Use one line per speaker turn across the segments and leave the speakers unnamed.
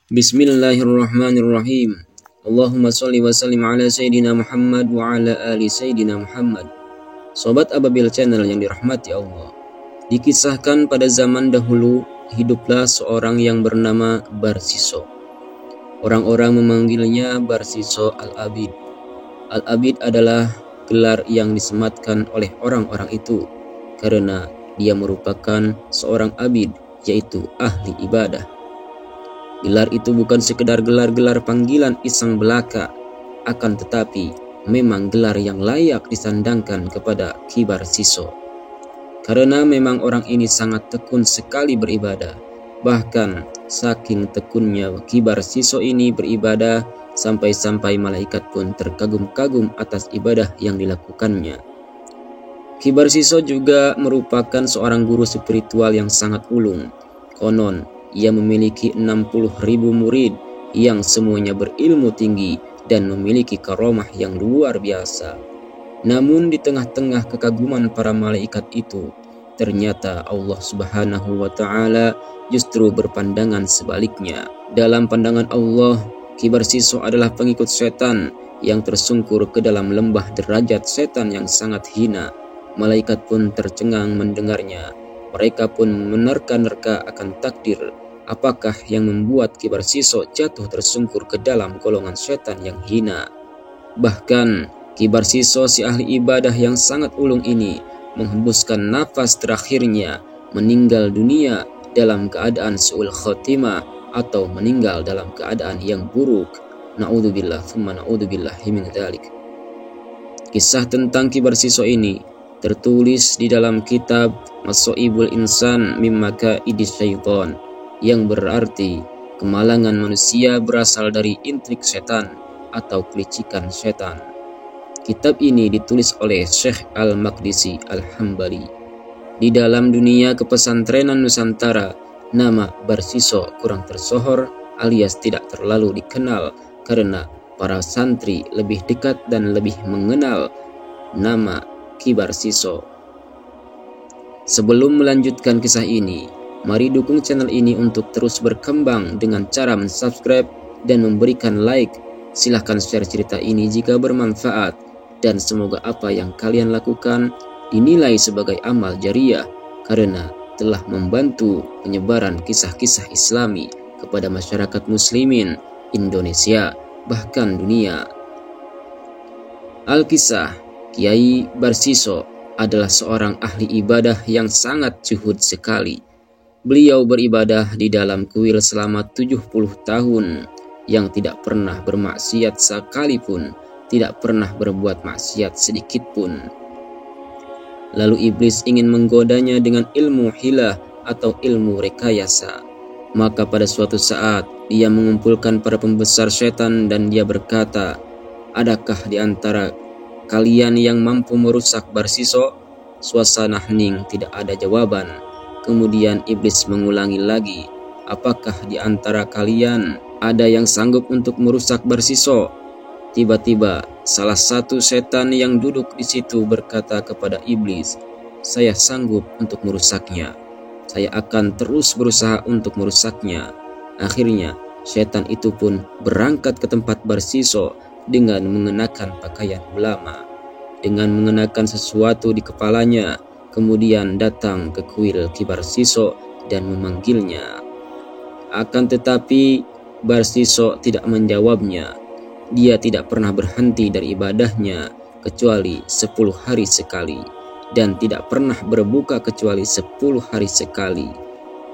Bismillahirrahmanirrahim. Allahumma sholli wa sallim ala Sayyidina Muhammad wa ala ali Sayyidina Muhammad. Sobat Ababil Channel yang dirahmati Allah, dikisahkan pada zaman dahulu hiduplah seorang yang bernama Barsiso. Orang-orang memanggilnya Barsiso Al-Abid. Al-Abid adalah gelar yang disematkan oleh orang-orang itu karena dia merupakan seorang abid, yaitu ahli ibadah. Gelar itu bukan sekedar gelar-gelar panggilan iseng belaka, akan tetapi memang gelar yang layak disandangkan kepada Ki Barsiso. Karena memang orang ini sangat tekun sekali beribadah. Bahkan saking tekunnya Ki Barsiso ini beribadah, sampai-sampai malaikat pun terkagum-kagum atas ibadah yang dilakukannya. Ki Barsiso juga merupakan seorang guru spiritual yang sangat ulung. Konon ia memiliki 60.000 murid yang semuanya berilmu tinggi dan memiliki karomah yang luar biasa. Namun di tengah-tengah kekaguman para malaikat itu, ternyata Allah Subhanahu wa Ta'ala justru berpandangan sebaliknya. Dalam pandangan Allah, Ki Barsiso adalah pengikut setan yang tersungkur ke dalam lembah derajat setan yang sangat hina. Malaikat pun tercengang mendengarnya. Mereka pun menerka-nerka akan takdir. Apakah yang membuat Ki Barsiso jatuh tersungkur ke dalam golongan setan yang hina? Bahkan Ki Barsiso, si ahli ibadah yang sangat ulung ini, menghembuskan nafas terakhirnya, meninggal dunia dalam keadaan su'ul khotimah atau meninggal dalam keadaan yang buruk. Na'udzubillah thumma na'udzubillahi min dzalik. Kisah tentang Ki Barsiso ini tertulis di dalam kitab Masoibul Insan min Makaidis Syaitan, yang berarti kemalangan manusia berasal dari intrik setan atau kelicikan setan. Kitab ini ditulis oleh Syekh Al-Maqdisi Al-Hambali. Di dalam dunia kepesantrenan Nusantara, nama Barsiso kurang tersohor alias tidak terlalu dikenal karena para santri lebih dekat dan lebih mengenal nama Ki Barsiso. Sebelum melanjutkan kisah ini, mari dukung channel ini untuk terus berkembang dengan cara mensubscribe dan memberikan like. Silahkan share cerita ini jika bermanfaat, dan semoga apa yang kalian lakukan dinilai sebagai amal jariah karena telah membantu penyebaran kisah-kisah Islami kepada masyarakat muslimin Indonesia bahkan dunia. Al-Kisah, Kiai Barsiso adalah seorang ahli ibadah yang sangat zuhud sekali. Beliau beribadah di dalam kuil selama 70 tahun yang tidak pernah bermaksiat sekalipun, tidak pernah berbuat maksiat sedikit pun. Lalu iblis ingin menggodanya dengan ilmu hilah atau ilmu rekayasa. Maka pada suatu saat dia mengumpulkan para pembesar setan dan dia berkata, "Adakah di antara kalian yang mampu merusak Barsiso?" Suasana hening, tidak ada jawaban. Kemudian iblis mengulangi lagi, "Apakah di antara kalian ada yang sanggup untuk merusak Barsiso?" Tiba-tiba salah satu setan yang duduk di situ berkata kepada iblis, "Saya sanggup untuk merusaknya. Saya akan terus berusaha untuk merusaknya." Akhirnya setan itu pun berangkat ke tempat Barsiso dengan mengenakan pakaian ulama, dengan mengenakan sesuatu di kepalanya, kemudian datang ke kuil Ki Barsiso dan memanggilnya. Akan tetapi Barsiso tidak menjawabnya. Dia tidak pernah berhenti dari ibadahnya kecuali 10 hari sekali, dan tidak pernah berbuka kecuali 10 hari sekali.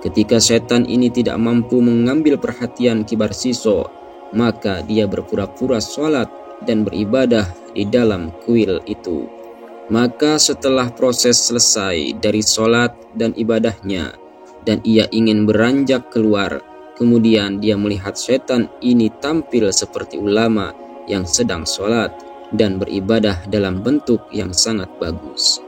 Ketika setan ini tidak mampu mengambil perhatian Ki Barsiso, maka dia berpura-pura sholat dan beribadah di dalam kuil itu. Maka setelah proses selesai dari sholat dan ibadahnya, dan ia ingin beranjak keluar, kemudian dia melihat setan ini tampil seperti ulama yang sedang sholat dan beribadah dalam bentuk yang sangat bagus.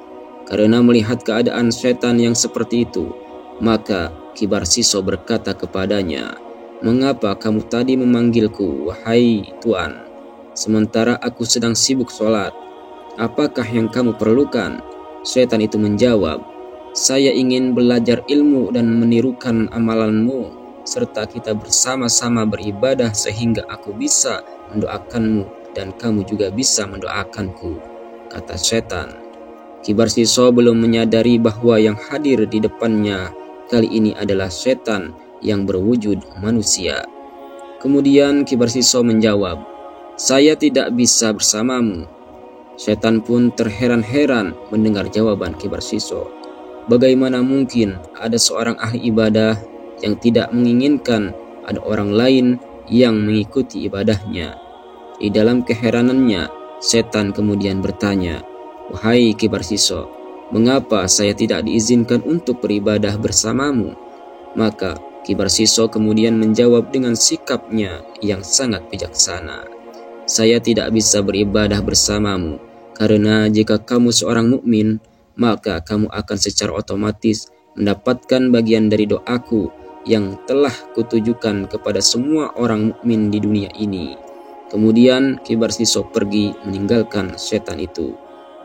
Karena melihat keadaan setan yang seperti itu, maka Ki Barsiso berkata kepadanya, "Mengapa kamu tadi memanggilku, wahai Tuan, sementara aku sedang sibuk sholat? Apakah yang kamu perlukan?" Setan itu menjawab, "Saya ingin belajar ilmu dan menirukan amalanmu." serta kita bersama-sama beribadah sehingga aku bisa mendoakanmu dan kamu juga bisa mendoakanku, kata setan. Kibar Siso belum menyadari bahwa yang hadir di depannya kali ini adalah setan yang berwujud manusia. Kemudian Kibar Siso menjawab, "Saya tidak bisa bersamamu." Setan pun terheran-heran mendengar jawaban Kibar Siso. Bagaimana mungkin ada seorang ahli ibadah yang tidak menginginkan ada orang lain yang mengikuti ibadahnya? Di dalam keheranannya, setan kemudian bertanya, "Wahai Kibar Siso, mengapa saya tidak diizinkan untuk beribadah bersamamu?" Maka Kibar Siso kemudian menjawab dengan sikapnya yang sangat bijaksana, "Saya tidak bisa beribadah bersamamu, karena jika kamu seorang mukmin, maka kamu akan secara otomatis mendapatkan bagian dari doaku yang telah kutujukan kepada semua orang mukmin di dunia ini." Kemudian Kibar Siso pergi meninggalkan setan itu.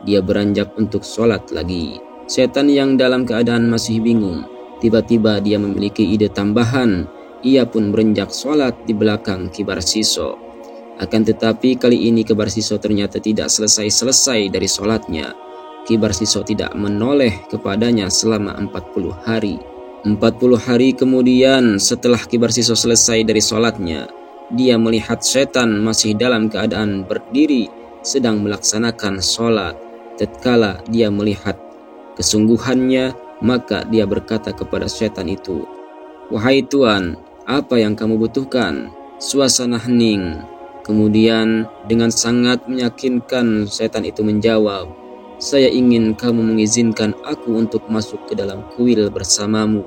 Dia beranjak untuk sholat lagi. Setan yang dalam keadaan masih bingung, tiba-tiba dia memiliki ide tambahan. Ia pun beranjak sholat di belakang Kibar Siso. Akan tetapi kali ini Kibar Siso ternyata tidak selesai-selesai dari sholatnya. Kibar Siso tidak menoleh kepadanya selama 40 hari. 40 hari kemudian setelah Kibar Siso selesai dari sholatnya, dia melihat setan masih dalam keadaan berdiri sedang melaksanakan sholat. Tatkala dia melihat kesungguhannya, maka dia berkata kepada setan itu, "Wahai Tuan, apa yang kamu butuhkan?" Suasana hening. Kemudian dengan sangat meyakinkan setan itu menjawab, "Saya ingin kamu mengizinkan aku untuk masuk ke dalam kuil bersamamu."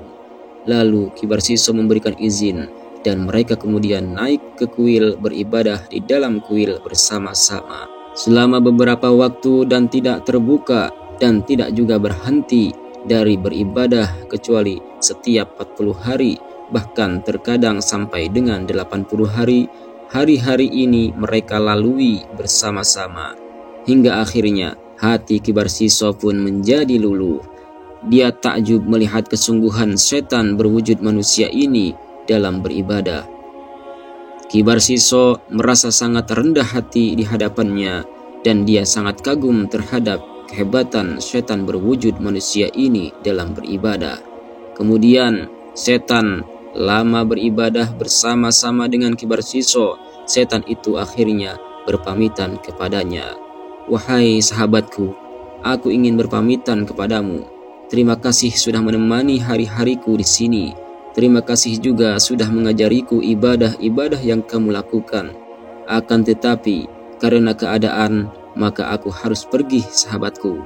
Lalu Kibar Siso memberikan izin dan mereka kemudian naik ke kuil beribadah di dalam kuil bersama-sama. Selama beberapa waktu dan tidak terbuka dan tidak juga berhenti dari beribadah kecuali setiap 40 hari, bahkan terkadang sampai dengan 80 hari, hari-hari ini mereka lalui bersama-sama. Hingga akhirnya hati Kibar Siso pun menjadi luluh. Dia takjub melihat kesungguhan setan berwujud manusia ini dalam beribadah. Kibar Siso merasa sangat rendah hati di hadapannya dan dia sangat kagum terhadap kehebatan setan berwujud manusia ini dalam beribadah. Kemudian setan lama beribadah bersama-sama dengan Kibar Siso. Setan itu akhirnya berpamitan kepadanya, "Wahai sahabatku, aku ingin berpamitan kepadamu. Terima kasih sudah menemani hari-hariku di sini. Terima kasih juga sudah mengajariku ibadah-ibadah yang kamu lakukan. Akan tetapi, karena keadaan, maka aku harus pergi, sahabatku.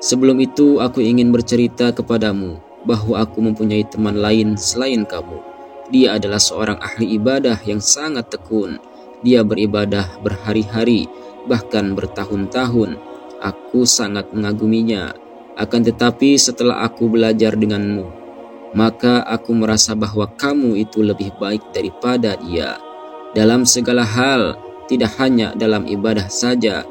Sebelum itu, aku ingin bercerita kepadamu bahwa aku mempunyai teman lain selain kamu. Dia adalah seorang ahli ibadah yang sangat tekun. Dia beribadah berhari-hari, bahkan bertahun-tahun. Aku sangat mengaguminya. Akan tetapi setelah aku belajar denganmu, maka aku merasa bahwa kamu itu lebih baik daripada dia. Dalam segala hal, tidak hanya dalam ibadah saja."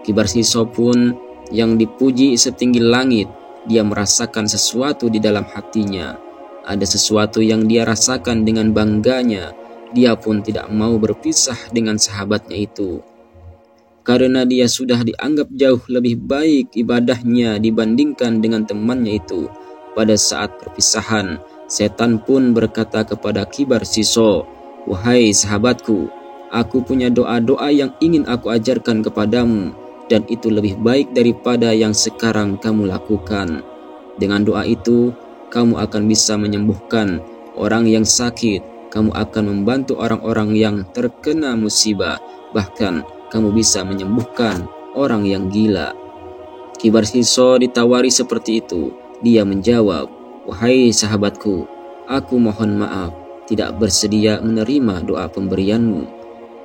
Kibar Siso pun yang dipuji setinggi langit, dia merasakan sesuatu di dalam hatinya. Ada sesuatu yang dia rasakan dengan bangganya. Dia pun tidak mau berpisah dengan sahabatnya itu. Karena dia sudah dianggap jauh lebih baik ibadahnya dibandingkan dengan temannya itu. Pada saat perpisahan, setan pun berkata kepada Kibar Siso, "Wahai sahabatku, aku punya doa-doa yang ingin aku ajarkan kepadamu, dan itu lebih baik daripada yang sekarang kamu lakukan. Dengan doa itu, kamu akan bisa menyembuhkan orang yang sakit, kamu akan membantu orang-orang yang terkena musibah, bahkan kamu bisa menyembuhkan orang yang gila." Kibar Siso ditawari seperti itu. Dia menjawab, "Wahai sahabatku, aku mohon maaf tidak bersedia menerima doa pemberianmu,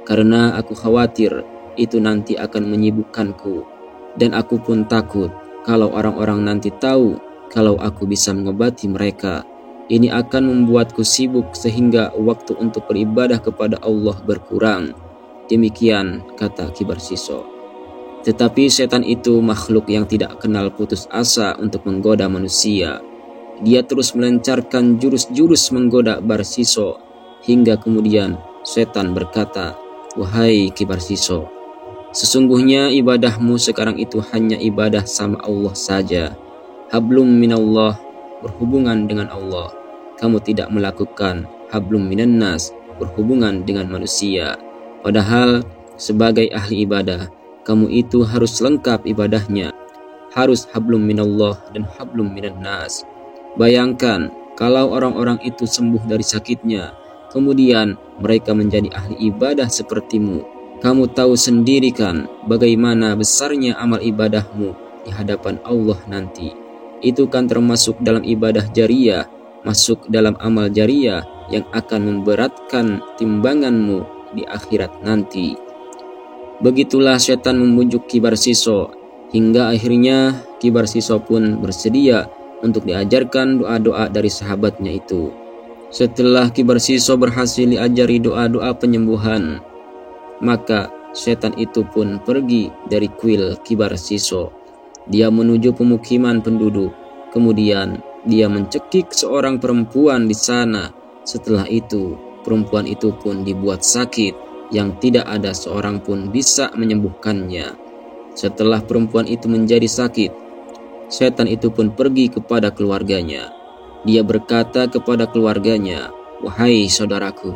karena aku khawatir itu nanti akan menyibukkanku, dan aku pun takut kalau orang-orang nanti tahu kalau aku bisa mengobati mereka. Ini akan membuatku sibuk sehingga waktu untuk beribadah kepada Allah berkurang." Demikian kata Kibar Siso. Tetapi setan itu makhluk yang tidak kenal putus asa untuk menggoda manusia. Dia terus melancarkan jurus-jurus menggoda Kibar Siso hingga kemudian setan berkata, "Wahai Kibar Siso, sesungguhnya ibadahmu sekarang itu hanya ibadah sama Allah saja. Hablum minallah, berhubungan dengan Allah. Kamu tidak melakukan hablum minannas, berhubungan dengan manusia. Padahal sebagai ahli ibadah, kamu itu harus lengkap ibadahnya. Harus hablum minallah dan hablum minannas." Bayangkan kalau orang-orang itu sembuh dari sakitnya, kemudian mereka menjadi ahli ibadah sepertimu. Kamu tahu sendiri kan bagaimana besarnya amal ibadahmu di hadapan Allah nanti. Itu kan termasuk dalam ibadah jariyah, masuk dalam amal jariyah yang akan memberatkan timbanganmu di akhirat nanti. Begitulah setan membujuk Kibar Siso, hingga akhirnya Kibar Siso pun bersedia untuk diajarkan doa-doa dari sahabatnya itu. Setelah Kibar Siso berhasil diajari doa-doa penyembuhan, maka setan itu pun pergi dari kuil Kibar Siso. Dia menuju pemukiman penduduk. Kemudian dia mencekik seorang perempuan di sana. Setelah itu, perempuan itu pun dibuat sakit yang tidak ada seorang pun bisa menyembuhkannya. Setelah perempuan itu menjadi sakit, setan itu pun pergi kepada keluarganya. Dia berkata kepada keluarganya, "Wahai saudaraku,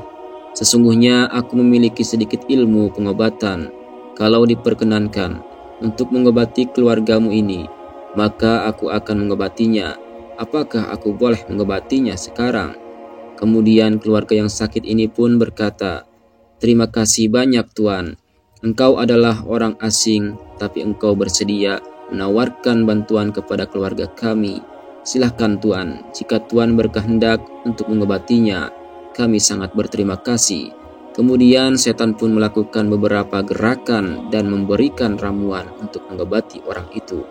sesungguhnya aku memiliki sedikit ilmu pengobatan. Kalau diperkenankan untuk mengobati keluargamu ini, maka aku akan mengobatinya. Apakah aku boleh mengobatinya sekarang?" Kemudian keluarga yang sakit ini pun berkata, "Terima kasih banyak Tuan. Engkau adalah orang asing, tapi engkau bersedia menawarkan bantuan kepada keluarga kami. Silahkan Tuan, jika Tuan berkehendak untuk mengobatinya, kami sangat berterima kasih." Kemudian setan pun melakukan beberapa gerakan dan memberikan ramuan untuk mengobati orang itu.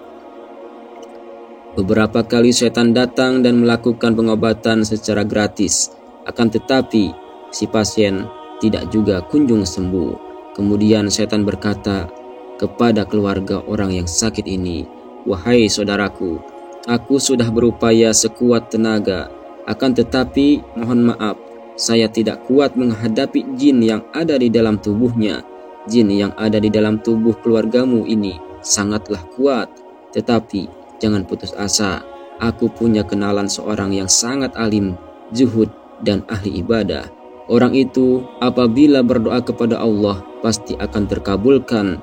Beberapa kali setan datang dan melakukan pengobatan secara gratis, akan tetapi si pasien tidak juga kunjung sembuh. Kemudian setan berkata kepada keluarga orang yang sakit ini, "Wahai saudaraku, aku sudah berupaya sekuat tenaga, akan tetapi mohon maaf, saya tidak kuat menghadapi jin yang ada di dalam tubuhnya. Jin yang ada di dalam tubuh keluargamu ini sangatlah kuat. Tetapi jangan putus asa, aku punya kenalan seorang yang sangat alim, zuhud, dan ahli ibadah. Orang itu apabila berdoa kepada Allah pasti akan terkabulkan.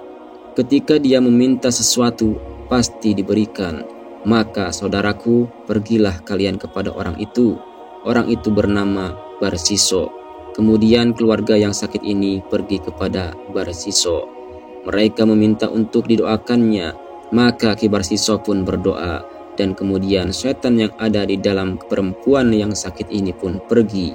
Ketika dia meminta sesuatu pasti diberikan. Maka saudaraku, pergilah kalian kepada orang itu." Orang itu bernama Barsiso. Kemudian keluarga yang sakit ini pergi kepada Barsiso. Mereka meminta untuk didoakannya. Maka Kibar Siso pun berdoa, dan kemudian setan yang ada di dalam perempuan yang sakit ini pun pergi.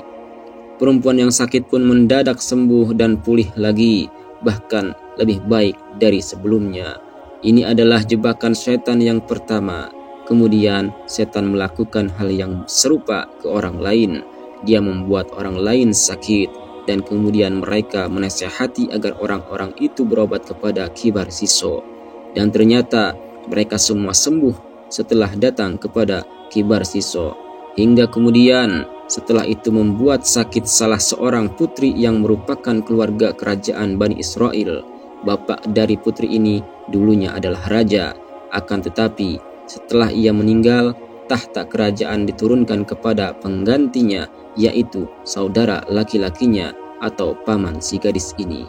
Perempuan yang sakit pun mendadak sembuh dan pulih lagi, bahkan lebih baik dari sebelumnya. Ini adalah jebakan setan yang pertama. Kemudian setan melakukan hal yang serupa ke orang lain. Dia membuat orang lain sakit, dan kemudian mereka menasihati agar orang-orang itu berobat kepada Kibar Siso. Dan ternyata mereka semua sembuh setelah datang kepada Kibar Siso. Hingga kemudian setelah itu membuat sakit salah seorang putri yang merupakan keluarga kerajaan Bani Israel. Bapak dari putri ini dulunya adalah raja, akan tetapi setelah ia meninggal, tahta kerajaan diturunkan kepada penggantinya, yaitu saudara laki-lakinya atau paman si gadis ini.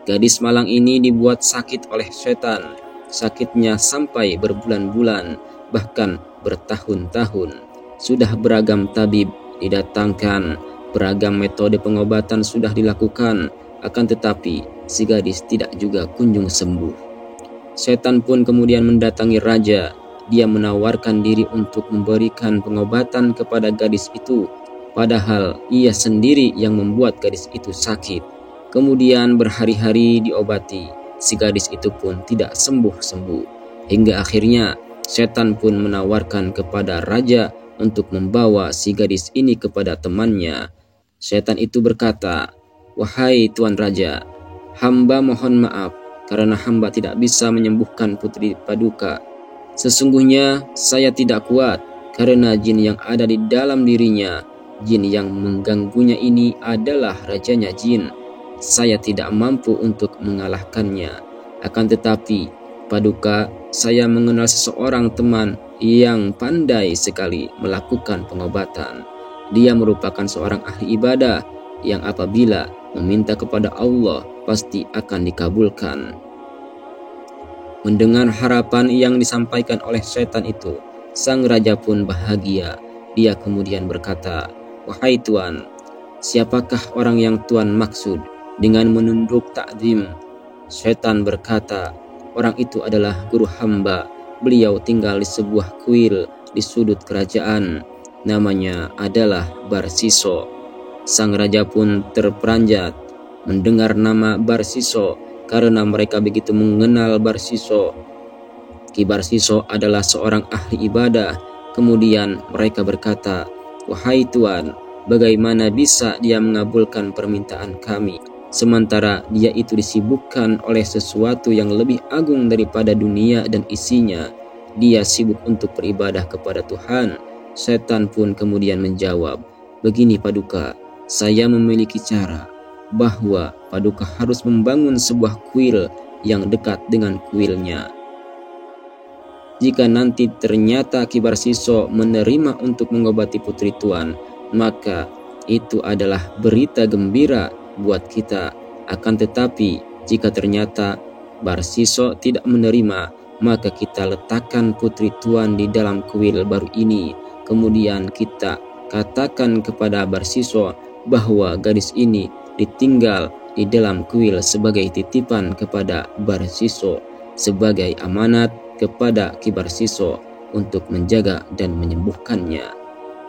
Gadis malang ini dibuat sakit oleh setan. Sakitnya sampai berbulan-bulan, bahkan bertahun-tahun. Sudah beragam tabib didatangkan, beragam metode pengobatan sudah dilakukan, akan tetapi si gadis tidak juga kunjung sembuh. Setan pun kemudian mendatangi raja. Dia menawarkan diri untuk memberikan pengobatan kepada gadis itu, padahal ia sendiri yang membuat gadis itu sakit. Kemudian berhari-hari diobati, si gadis itu pun tidak sembuh-sembuh. Hingga akhirnya setan pun menawarkan kepada raja untuk membawa si gadis ini kepada temannya. Setan itu berkata, "Wahai Tuan Raja, hamba mohon maaf karena hamba tidak bisa menyembuhkan Putri Paduka. Sesungguhnya saya tidak kuat karena jin yang ada di dalam dirinya Jin yang mengganggunya ini adalah rajanya jin. Saya tidak mampu untuk mengalahkannya. Akan tetapi, Paduka, saya mengenal seseorang teman yang pandai sekali melakukan pengobatan. Dia merupakan seorang ahli ibadah yang apabila meminta kepada Allah pasti akan dikabulkan. Mendengar harapan yang disampaikan oleh setan itu, sang raja pun bahagia. Dia kemudian berkata, "Wahai Tuan, siapakah orang yang Tuan maksud dengan menunduk takzim?" Setan berkata, "Orang itu adalah guru hamba. Beliau tinggal di sebuah kuil di sudut kerajaan. Namanya adalah Barsiso." Sang raja pun terperanjat mendengar nama Barsiso karena mereka begitu mengenal Barsiso. Ki Barsiso adalah seorang ahli ibadah. Kemudian mereka berkata, "Wahai Tuan, bagaimana bisa dia mengabulkan permintaan kami, sementara dia itu disibukkan oleh sesuatu yang lebih agung daripada dunia dan isinya. Dia sibuk untuk beribadah kepada Tuhan." Setan pun kemudian menjawab, "Begini Paduka, saya memiliki cara bahwa Paduka harus membangun sebuah kuil yang dekat dengan kuilnya. Jika nanti ternyata Ki Barsiso menerima untuk mengobati putri Tuan, maka itu adalah berita gembira buat kita. Akan tetapi jika ternyata Barsiso tidak menerima, maka kita letakkan putri Tuan di dalam kuil baru ini. Kemudian kita katakan kepada Barsiso bahwa gadis ini ditinggal di dalam kuil sebagai titipan kepada Barsiso, sebagai amanat kepada Ki Barsiso untuk menjaga dan menyembuhkannya.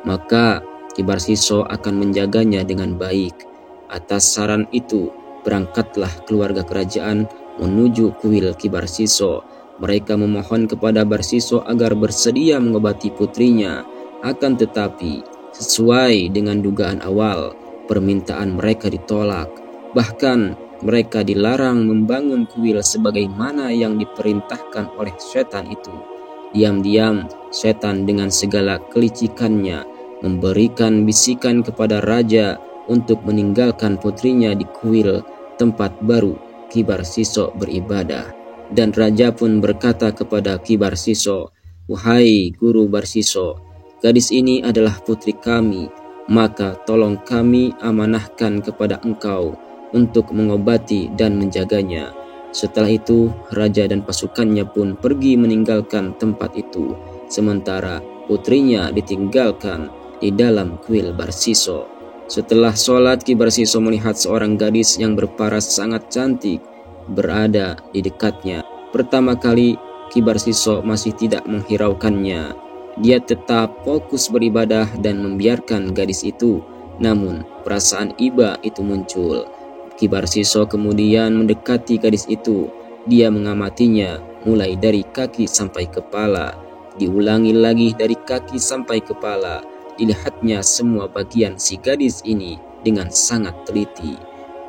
Maka Ki Barsiso akan menjaganya dengan baik." Atas saran itu, berangkatlah keluarga kerajaan menuju kuil Ki Barsiso. Mereka memohon kepada Barsiso agar bersedia mengobati putrinya. Akan tetapi, sesuai dengan dugaan awal, permintaan mereka ditolak. Bahkan mereka dilarang membangun kuil sebagaimana yang diperintahkan oleh setan itu. Diam-diam, setan dengan segala kelicikannya memberikan bisikan kepada raja untuk meninggalkan putrinya di kuil tempat baru Ki Barsiso beribadah. Dan raja pun berkata kepada Ki Barsiso, "Wahai Guru Barsiso, gadis ini adalah putri kami, maka tolong kami amanahkan kepada engkau untuk mengobati dan menjaganya." Setelah itu, raja dan pasukannya pun pergi meninggalkan tempat itu, sementara putrinya ditinggalkan di dalam kuil Barsiso. Setelah sholat, Ki Barsiso melihat seorang gadis yang berparas sangat cantik berada di dekatnya. Pertama kali, Ki Barsiso masih tidak menghiraukannya. Dia tetap fokus beribadah dan membiarkan gadis itu. Namun, perasaan iba itu muncul. Ki Barsiso kemudian mendekati gadis itu. Dia mengamatinya mulai dari kaki sampai kepala. Diulangi lagi dari kaki sampai kepala. Dilihatnya semua bagian si gadis ini dengan sangat teliti.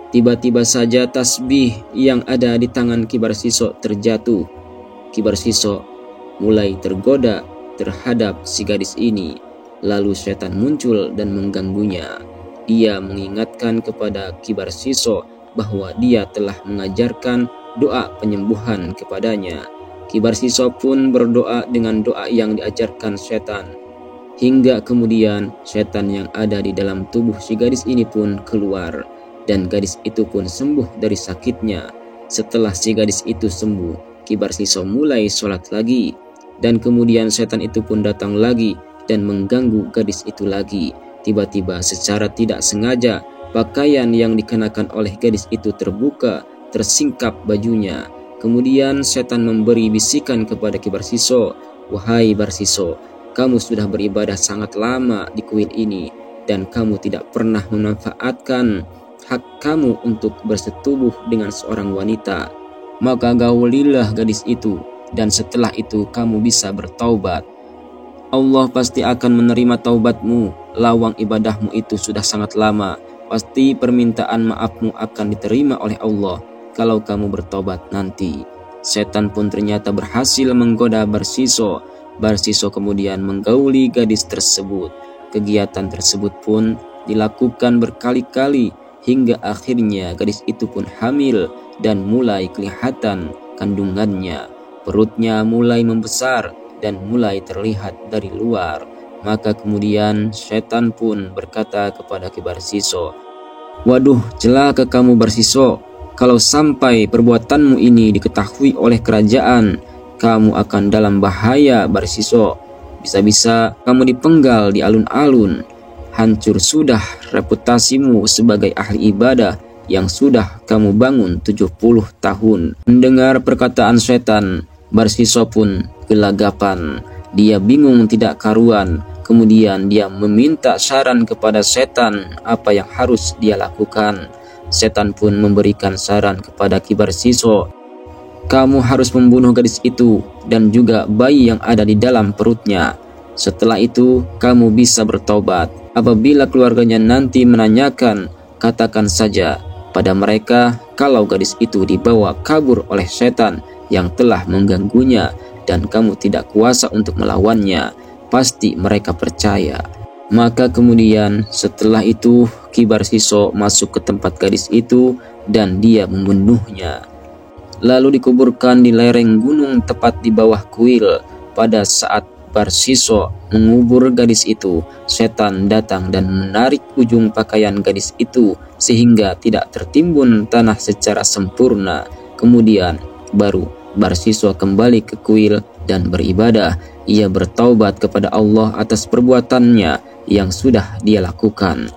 Tiba-tiba saja tasbih yang ada di tangan Ki Barsiso terjatuh. Ki Barsiso mulai tergoda terhadap si gadis ini. Lalu setan muncul dan mengganggunya. Dia mengingatkan kepada Ki Barsiso bahwa dia telah mengajarkan doa penyembuhan kepadanya. Ki Barsiso pun berdoa dengan doa yang diajarkan setan. Hingga kemudian setan yang ada di dalam tubuh si gadis ini pun keluar. Dan gadis itu pun sembuh dari sakitnya. Setelah si gadis itu sembuh, Ki Barsiso mulai sholat lagi. Dan kemudian setan itu pun datang lagi dan mengganggu gadis itu lagi. Tiba-tiba secara tidak sengaja pakaian yang dikenakan oleh gadis itu terbuka, tersingkap bajunya. Kemudian setan memberi bisikan kepada Ki Barsiso, "Wahai Barsiso, kamu sudah beribadah sangat lama di kuil ini dan kamu tidak pernah memanfaatkan hak kamu untuk bersetubuh dengan seorang wanita. Maka gaulilah gadis itu dan setelah itu kamu bisa bertaubat. Allah pasti akan menerima taubatmu. Lawang ibadahmu itu sudah sangat lama. Pasti permintaan maafmu akan diterima oleh Allah kalau kamu bertobat nanti." Setan pun ternyata berhasil menggoda Barsiso. Barsiso kemudian menggauli gadis tersebut. Kegiatan tersebut pun dilakukan berkali-kali hingga akhirnya gadis itu pun hamil dan mulai kelihatan kandungannya. Perutnya mulai membesar dan mulai terlihat dari luar. Maka kemudian setan pun berkata kepada Ki Barsiso, "Waduh, celaka kamu Barsiso. Kalau sampai perbuatanmu ini diketahui oleh kerajaan, kamu akan dalam bahaya Barsiso. Bisa-bisa kamu dipenggal di alun-alun. Hancur sudah reputasimu sebagai ahli ibadah yang sudah kamu bangun 70 tahun." Mendengar perkataan setan, Barsiso pun gelagapan. Dia bingung tidak karuan. Kemudian dia meminta saran kepada setan apa yang harus dia lakukan. Setan pun memberikan saran kepada Ki Barsiso, "Kamu harus membunuh gadis itu dan juga bayi yang ada di dalam perutnya. Setelah itu kamu bisa bertobat. Apabila keluarganya nanti menanyakan, katakan saja pada mereka kalau gadis itu dibawa kabur oleh setan yang telah mengganggunya dan kamu tidak kuasa untuk melawannya. Pasti mereka percaya." Maka kemudian setelah itu Ki Barsiso masuk ke tempat gadis itu dan dia membunuhnya. Lalu dikuburkan di lereng gunung tepat di bawah kuil. Pada saat Barsiso mengubur gadis itu, setan datang dan menarik ujung pakaian gadis itu sehingga tidak tertimbun tanah secara sempurna. Kemudian baru Barsiso kembali ke kuil dan beribadah. Ia bertaubat kepada Allah atas perbuatannya yang sudah dia lakukan.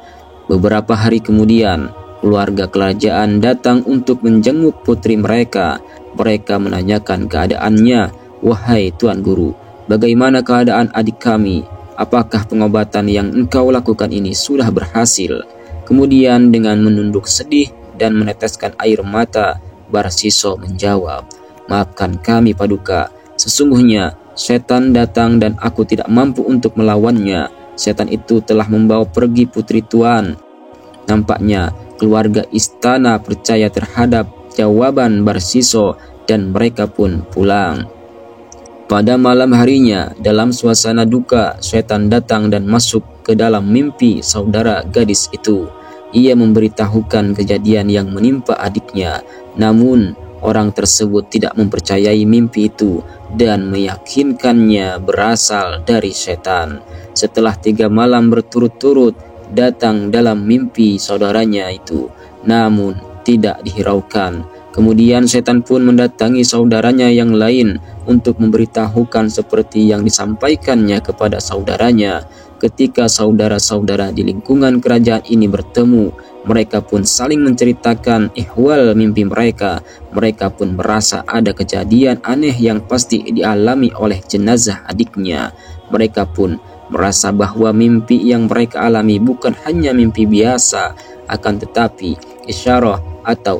Beberapa hari kemudian, keluarga kerajaan datang untuk menjenguk putri mereka. Mereka menanyakan keadaannya, "Wahai Tuan Guru, bagaimana keadaan adik kami? Apakah pengobatan yang engkau lakukan ini sudah berhasil?" Kemudian dengan menunduk sedih dan meneteskan air mata, Barsiso menjawab, "Maafkan kami Paduka, sesungguhnya setan datang dan aku tidak mampu untuk melawannya. Setan itu telah membawa pergi putri Tuan." Nampaknya keluarga istana percaya terhadap jawaban Barsiso dan mereka pun pulang. Pada malam harinya, dalam suasana duka, setan datang dan masuk ke dalam mimpi saudara gadis itu. Ia memberitahukan kejadian yang menimpa adiknya. Namun orang tersebut tidak mempercayai mimpi itu dan meyakinkannya berasal dari setan. Setelah 3 malam berturut-turut datang dalam mimpi saudaranya itu, namun tidak dihiraukan. Kemudian setan pun mendatangi saudaranya yang lain untuk memberitahukan seperti yang disampaikannya kepada saudaranya. Ketika saudara-saudara di lingkungan kerajaan ini bertemu, mereka pun saling menceritakan ihwal mimpi mereka. Mereka pun merasa ada kejadian aneh yang pasti dialami oleh jenazah adiknya. Mereka pun merasa bahwa mimpi yang mereka alami bukan hanya mimpi biasa, akan tetapi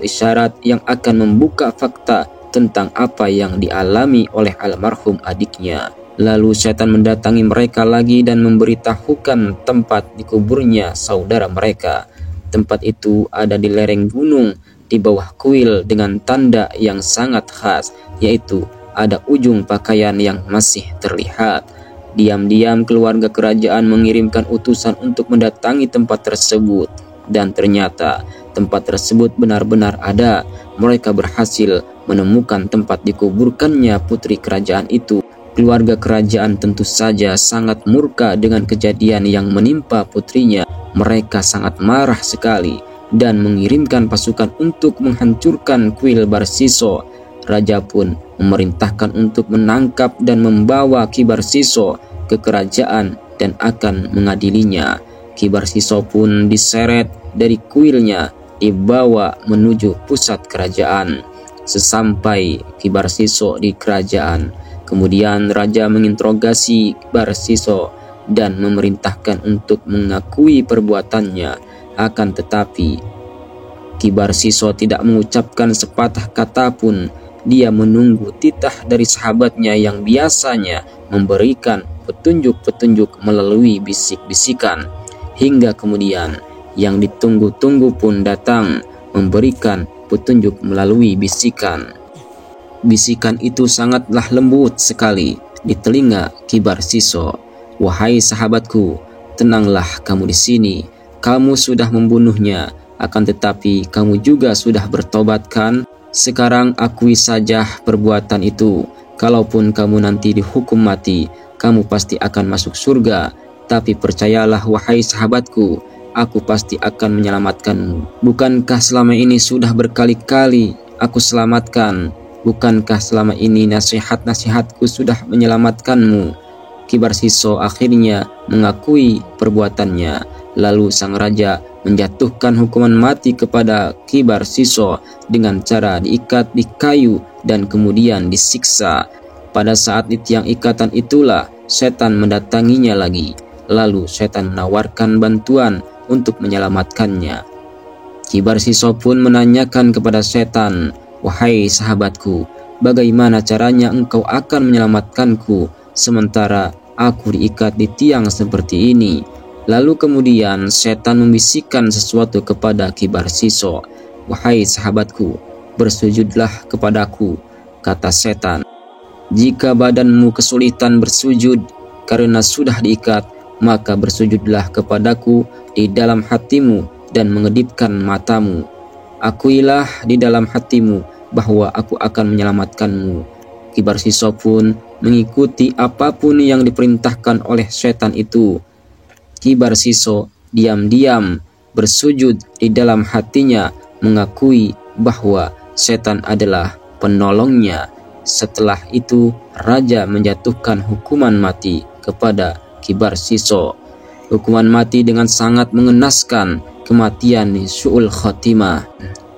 isyarat yang akan membuka fakta tentang apa yang dialami oleh almarhum adiknya. Lalu setan mendatangi mereka lagi dan memberitahukan tempat dikuburnya saudara mereka. Tempat itu ada di lereng gunung di bawah kuil dengan tanda yang sangat khas, yaitu ada ujung pakaian yang masih terlihat. Diam-diam keluarga kerajaan mengirimkan utusan untuk mendatangi tempat tersebut, dan ternyata tempat tersebut benar-benar ada. Mereka berhasil menemukan tempat dikuburkannya putri kerajaan itu. Keluarga kerajaan tentu saja sangat murka dengan kejadian yang menimpa putrinya. Mereka sangat marah sekali dan mengirimkan pasukan untuk menghancurkan kuil Barsiso. Raja pun memerintahkan untuk menangkap dan membawa Ki Barsiso ke kerajaan dan akan mengadilinya. Ki Barsiso pun diseret dari kuilnya, dibawa menuju pusat kerajaan. Sesampai Ki Barsiso di kerajaan, kemudian raja menginterogasi Barsiso dan memerintahkan untuk mengakui perbuatannya. Akan tetapi Ki Barsiso tidak mengucapkan sepatah kata pun. Dia menunggu titah dari sahabatnya yang biasanya memberikan petunjuk-petunjuk melalui bisik-bisikan. Hingga kemudian yang ditunggu-tunggu pun datang memberikan petunjuk melalui bisikan. Bisikan itu sangatlah lembut sekali di telinga Ki Barsiso. "Wahai sahabatku, tenanglah kamu di sini. Kamu sudah membunuhnya, akan tetapi kamu juga sudah bertobat kan? Sekarang akui saja perbuatan itu. Kalaupun kamu nanti dihukum mati, kamu pasti akan masuk surga. Tapi percayalah wahai sahabatku, aku pasti akan menyelamatkanmu. Bukankah selama ini sudah berkali-kali aku selamatkan? Bukankah selama ini nasihat-nasihatku sudah menyelamatkanmu? Kibar Siso akhirnya mengakui perbuatannya. Lalu sang raja menjatuhkan hukuman mati kepada Kibar Siso dengan cara diikat di kayu dan kemudian disiksa. Pada saat tiang ikatan itulah setan mendatanginya lagi. Lalu setan menawarkan bantuan untuk menyelamatkannya. Kibar Siso pun menanyakan kepada setan, "Wahai sahabatku, bagaimana caranya engkau akan menyelamatkanku sementara aku diikat di tiang seperti ini?" Lalu kemudian setan membisikkan sesuatu kepada Kibar Siso. "Wahai sahabatku, bersujudlah kepadaku," kata setan. "Jika badanmu kesulitan bersujud karena sudah diikat, maka bersujudlah kepadaku di dalam hatimu dan mengedipkan matamu. Akuilah di dalam hatimu bahwa aku akan menyelamatkanmu." Kibar Siso pun mengikuti apapun yang diperintahkan oleh setan itu. Kibar Siso diam-diam bersujud di dalam hatinya, mengakui bahwa setan adalah penolongnya. Setelah itu raja menjatuhkan hukuman mati kepada Kibar Siso. Hukuman mati dengan sangat mengenaskan, kematian su'ul khotimah.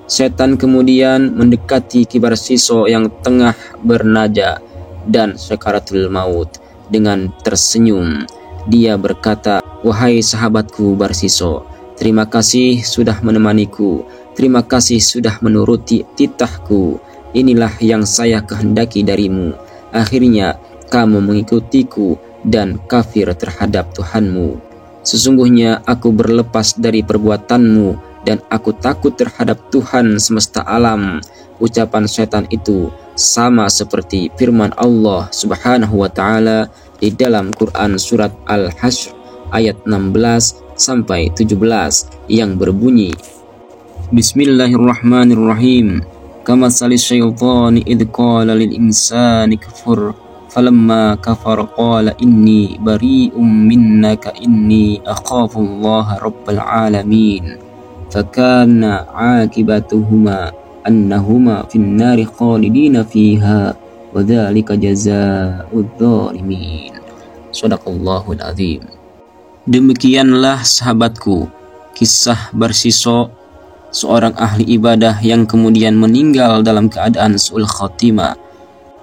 Setan kemudian mendekati Kibar Siso yang tengah bernaja dan sakaratul maut. Dengan tersenyum dia berkata, "Wahai sahabatku Barsiso, terima kasih sudah menemaniku. Terima kasih sudah menuruti titahku. Inilah yang saya kehendaki darimu. Akhirnya kamu mengikutiku dan kafir terhadap Tuhanmu. Sesungguhnya aku berlepas dari perbuatanmu dan aku takut terhadap Tuhan semesta alam." Ucapan setan itu sama seperti firman Allah Subhanahu wa taala di dalam Quran surat Al-Hasyr ayat 16 sampai 17 yang berbunyi, "Bismillahirrahmanirrahim. Kamatsali syaitani idh qala lil insani kfur falamma kafara qala inni bari'um minnaka inni akhafullaha rabbal alamin. Fakana 'akibatuhuma annahuma fin nari khalidina fiha wa dzalika jazaa'udz dzalimin." Shadaqallahul azim. Demikianlah sahabatku kisah Barsiso, seorang ahli ibadah yang kemudian meninggal dalam keadaan su'ul khotimah.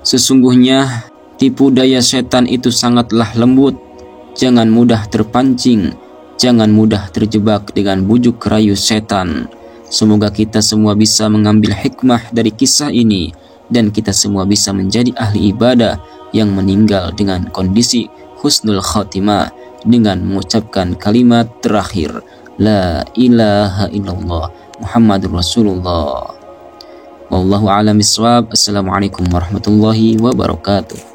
Sesungguhnya tipu daya setan itu sangatlah lembut. Jangan mudah terpancing, jangan mudah terjebak dengan bujuk rayu setan. Semoga kita semua bisa mengambil hikmah dari kisah ini dan kita semua bisa menjadi ahli ibadah yang meninggal dengan kondisi husnul khotimah dengan mengucapkan kalimat terakhir, La ilaha illallah Muhammadur Rasulullah. Wallahu a'lam bishawab. Assalamualaikum warahmatullahi wabarakatuh.